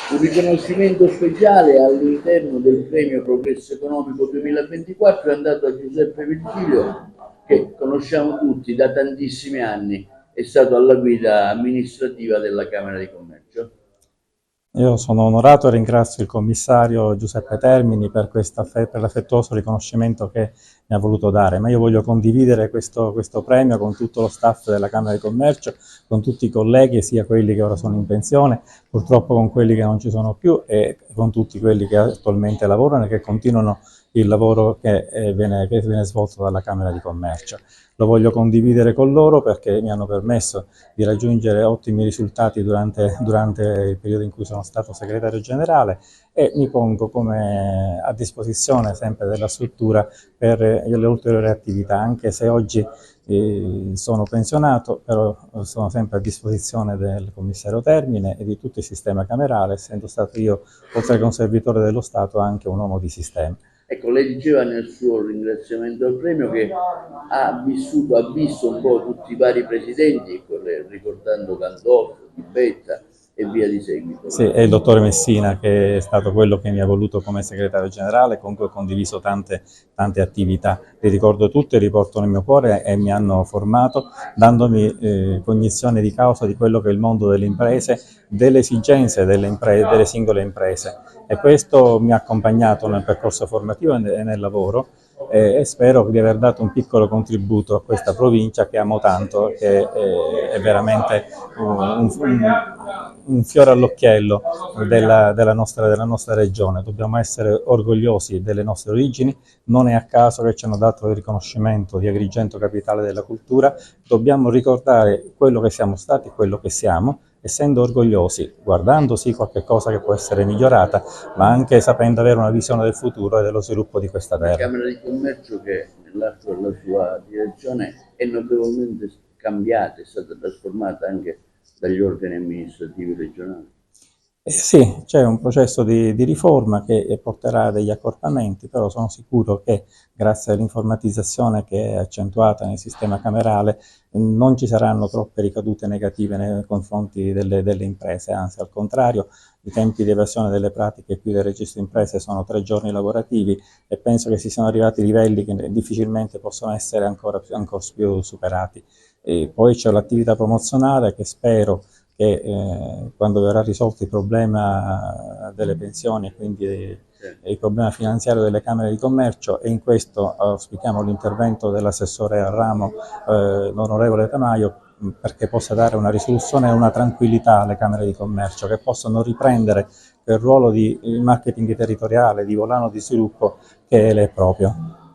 Un riconoscimento speciale all'interno del premio Progresso Economico 2024 è andato a Giuseppe Virgilio, che conosciamo tutti da tantissimi anni, è stato alla guida amministrativa della Camera di Commercio. Io sono onorato e ringrazio il commissario Giuseppe Termini per l'affettuoso riconoscimento che mi ha voluto dare, ma io voglio condividere questo premio con tutto lo staff della Camera di Commercio, con tutti i colleghi, sia quelli che ora sono in pensione, purtroppo con quelli che non ci sono più e con tutti quelli che attualmente lavorano e che continuano il lavoro che viene svolto dalla Camera di Commercio. Lo voglio condividere con loro perché mi hanno permesso di raggiungere ottimi risultati durante il periodo in cui sono stato segretario generale e mi pongo a disposizione sempre della struttura per le ulteriori attività, anche se oggi sono pensionato, però sono sempre a disposizione del commissario Termine e di tutto il sistema camerale, essendo stato io, oltre che un servitore dello Stato, anche un uomo di sistema. Ecco, lei diceva nel suo ringraziamento al premio che ha visto un po' tutti i vari presidenti, ricordando Gandolfo, Di Betta e via di seguito. Sì, è il dottore Messina che è stato quello che mi ha voluto come segretario generale, con cui ho condiviso tante attività. Li ricordo tutte, li porto nel mio cuore e mi hanno formato, dandomi cognizione di causa di quello che è il mondo delle imprese, delle esigenze delle singole imprese. E questo mi ha accompagnato nel percorso formativo e nel lavoro e spero di aver dato un piccolo contributo a questa provincia che amo tanto, che è veramente un fiore all'occhiello della nostra regione. Dobbiamo essere orgogliosi delle nostre origini, non è a caso che ci hanno dato il riconoscimento di Agrigento capitale della cultura, dobbiamo ricordare quello che siamo stati e quello che siamo, essendo orgogliosi, guardando sì qualche cosa che può essere migliorata, ma anche sapendo avere una visione del futuro e dello sviluppo di questa La terra. Camera di Commercio, che nell'arco della sua direzione è notevolmente cambiata, è stata trasformata anche dagli organi amministrativi regionali. Sì, c'è un processo di riforma che porterà degli accorpamenti, però sono sicuro che grazie all'informatizzazione che è accentuata nel sistema camerale non ci saranno troppe ricadute negative nei confronti delle imprese, anzi al contrario, i tempi di evasione delle pratiche qui del registro imprese sono 3 giorni lavorativi e penso che si siano arrivati a livelli che difficilmente possono essere ancora più superati. E poi c'è l'attività promozionale che spero che quando verrà risolto il problema delle pensioni e quindi il problema finanziario delle Camere di Commercio, e in questo auspichiamo l'intervento dell'assessore al ramo, l'onorevole Tamaio, perché possa dare una risoluzione e una tranquillità alle Camere di Commercio, che possano riprendere quel ruolo di marketing territoriale, di volano di sviluppo che è proprio.